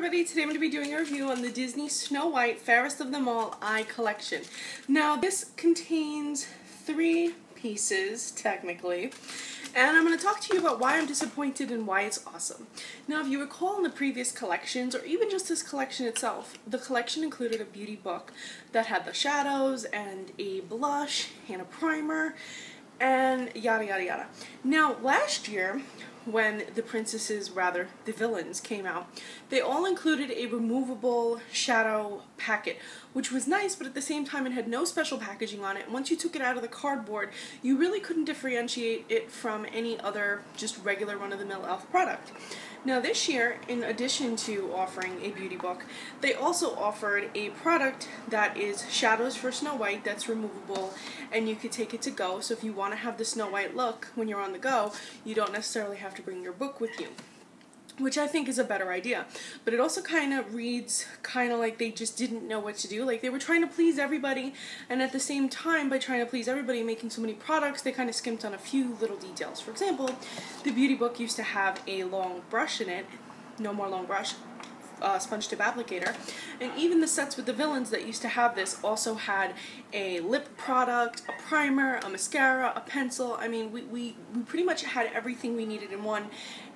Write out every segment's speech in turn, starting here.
everybody, today I'm going to be doing a review on the Disney Snow White Fairest of Them All Eye Collection. Now this contains 3 pieces, technically, and I'm going to talk to you about why I'm disappointed and why it's awesome. Now if you recall in the previous collections, or even just this collection itself, the collection included a beauty book that had the shadows and a blush and a primer and yada yada yada. Now last year, when the princesses, rather the villains, came out, they all included a removable shadow packet, which was nice, but at the same time it had no special packaging on it. Once you took it out of the cardboard, you really couldn't differentiate it from any other just regular run-of-the-mill e.l.f. product. Now this year, in addition to offering a beauty book, they also offered a product that is shadows for Snow White that's removable, and you could take it to go. So if you want to have the Snow White look when you're on the go, you don't necessarily have to bring your book with you, which I think is a better idea. But it also kind of reads kind of like they just didn't know what to do. Like they were trying to please everybody, and at the same time, by trying to please everybody and making so many products, they kind of skimped on a few little details. For example, the beauty book used to have a long brush in it. No more long brush. Sponge tip applicator, and even the sets with the villains that used to have this also had a lip product, a primer, a mascara, a pencil. I mean, we pretty much had everything we needed in one,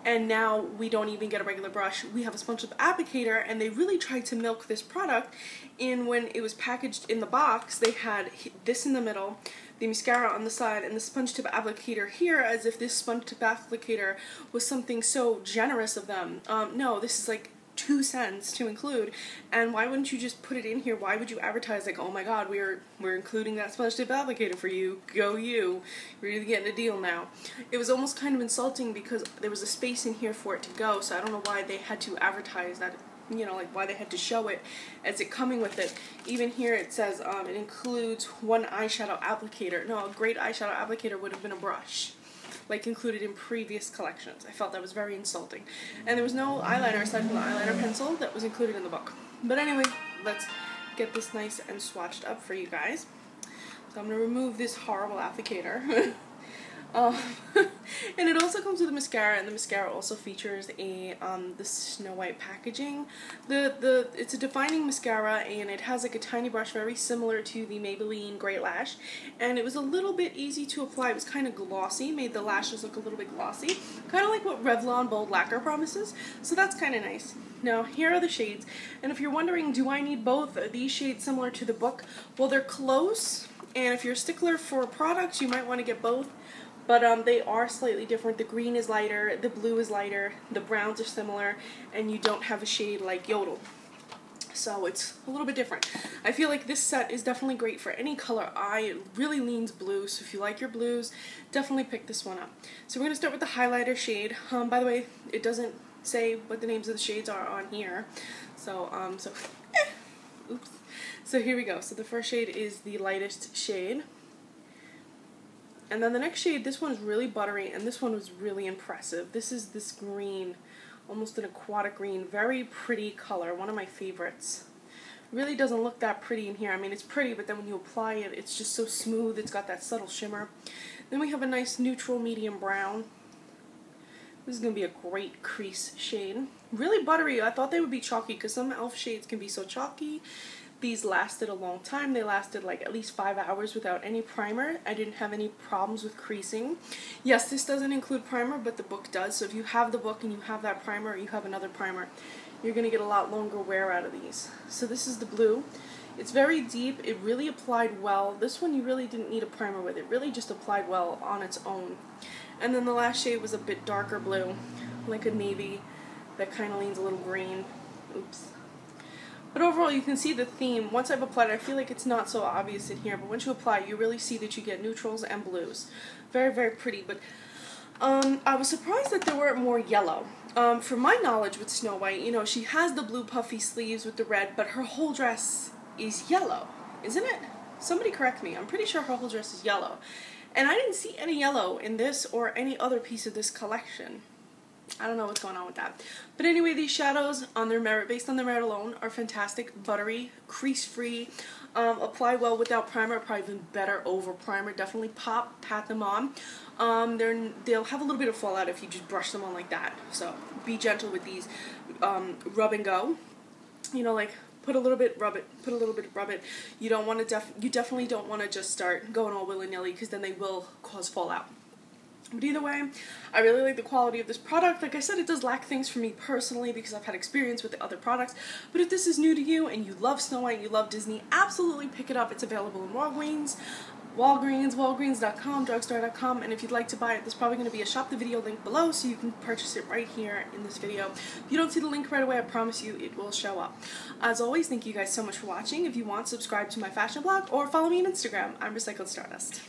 and now we don't even get a regular brush. We have a sponge tip applicator, and they really tried to milk this product in. When it was packaged in the box, they had this in the middle, the mascara on the side, and the sponge tip applicator here, as if this sponge tip applicator was something so generous of them. No, this is like 2 cents to include, and why wouldn't you just put it in here? Why would you advertise like, oh my god, we're including that sponge tip applicator for you, go you, you're really getting a deal now. It was almost kind of insulting because there was a space in here for it to go, so I don't know why they had to advertise that, you know, like why they had to show it as it coming with it. Even here it says it includes 1 eyeshadow applicator. No, a great eyeshadow applicator would have been a brush, like included in previous collections. I felt that was very insulting. And there was no eyeliner aside from the eyeliner pencil that was included in the book. But anyway, let's get this nice and swatched up for you guys. So I'm going to remove this horrible applicator. And it also comes with a mascara, and the mascara also features a the Snow White packaging. It's a defining mascara, and it has like a tiny brush very similar to the Maybelline Great Lash, and it was a little bit easy to apply. It was kind of glossy, made the lashes look a little bit glossy, kind of like what Revlon Bold Lacquer promises, so that's kind of nice. Now here are the shades, and if you're wondering, do I need both? Are these shades similar to the book? Well, they're close, and if you're a stickler for products, you might want to get both. But they are slightly different. The green is lighter, the blue is lighter, the browns are similar, and you don't have a shade like Yodel. So it's a little bit different. I feel like this set is definitely great for any color eye. It really leans blue, so if you like your blues, definitely pick this one up. So we're going to start with the highlighter shade. By the way, it doesn't say what the names of the shades are on here. So, oops. So here we go. So the first shade is the lightest shade. And then the next shade, this one is really buttery, and this one was really impressive. This is this green, almost an aquatic green, very pretty color, one of my favorites. Really doesn't look that pretty in here. I mean, it's pretty, but then when you apply it, it's just so smooth. It's got that subtle shimmer. Then we have a nice neutral medium brown. This is going to be a great crease shade. Really buttery. I thought they would be chalky because some e.l.f. shades can be so chalky. These lasted a long time. They lasted like at least 5 hours without any primer. I didn't have any problems with creasing. Yes, this doesn't include primer, but the book does. So if you have the book and you have that primer, or you have another primer, you're going to get a lot longer wear out of these. So this is the blue. It's very deep. It really applied well. This one you really didn't need a primer with. It really just applied well on its own. And then the last shade was a bit darker blue, like a navy that kind of leans a little green. Oops. But overall, you can see the theme. Once I've applied it, I feel like it's not so obvious in here, but once you apply, you really see that you get neutrals and blues. Very, very pretty, but I was surprised that there weren't more yellow. From my knowledge with Snow White, you know, she has the blue puffy sleeves with the red, but her whole dress is yellow, isn't it? Somebody correct me. I'm pretty sure her whole dress is yellow. And I didn't see any yellow in this or any other piece of this collection. I don't know what's going on with that. But anyway, these shadows, on their merit, based on their merit alone, are fantastic. Buttery, crease-free, apply well without primer, probably even better over primer. Definitely pat them on. They'll have a little bit of fallout if you just brush them on like that. So be gentle with these. rub and go. You know, like put a little bit, rub it, put a little bit, rub it. You don't want to you definitely don't want to just start going all willy-nilly, because then they will cause fallout. But either way, I really like the quality of this product. Like I said, it does lack things for me personally because I've had experience with the other products. But if this is new to you and you love Snow White, you love Disney, absolutely pick it up. It's available in Walgreens, Walgreens.com, drugstore.com, and if you'd like to buy it, there's probably going to be a shop the video link below, so you can purchase it right here in this video. If you don't see the link right away, I promise you it will show up. As always, thank you guys so much for watching. If you want, subscribe to my fashion blog or follow me on Instagram. I'm Recycled Stardust.